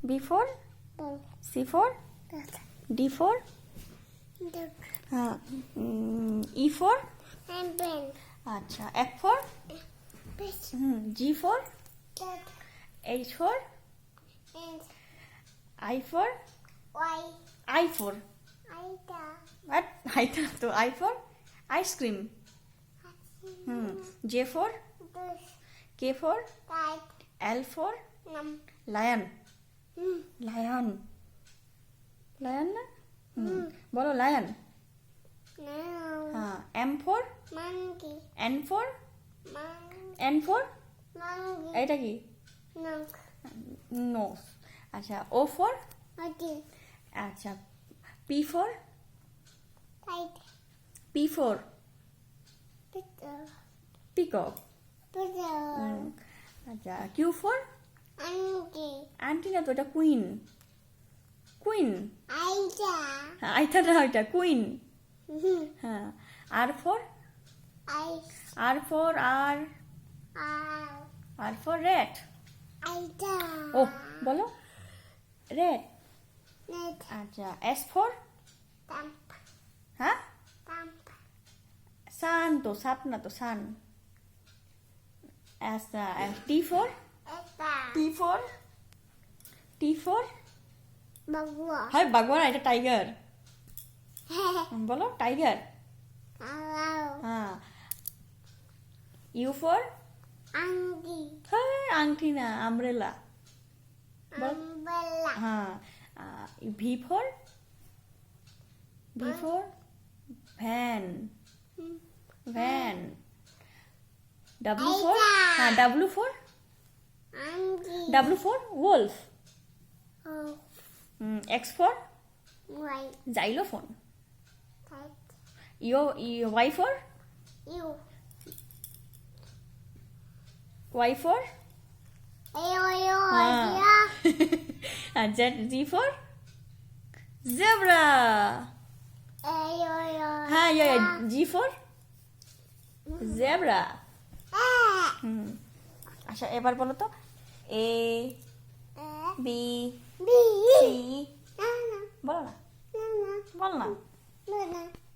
B for C for D for E for আচ্ছা F for G for H for I for I for what I for ice cream J for K for L for lion lion lion না বলো lion M for N for এটা কি nose আচ্ছা O for আচ্ছা P for peacock আচ্ছা Q for aunty না তো এটা কুইন আইটা না ওইটা কুইন হ্যাঁ R for rat ও বলো rat আচ্ছা S for হ্যাঁ সান তো সাপ না তো সান আচ্ছা T for হয় বাগওয়ান এটা টাইগার বলো টাইগার হ্যাঁ U for আংটি না আমব্রেলা হ্যাঁ V for van W for wolf X for xylophone Y for Z for zebra হ্যাঁ G for zebra আচ্ছা এবার বলো তো A B C বলো না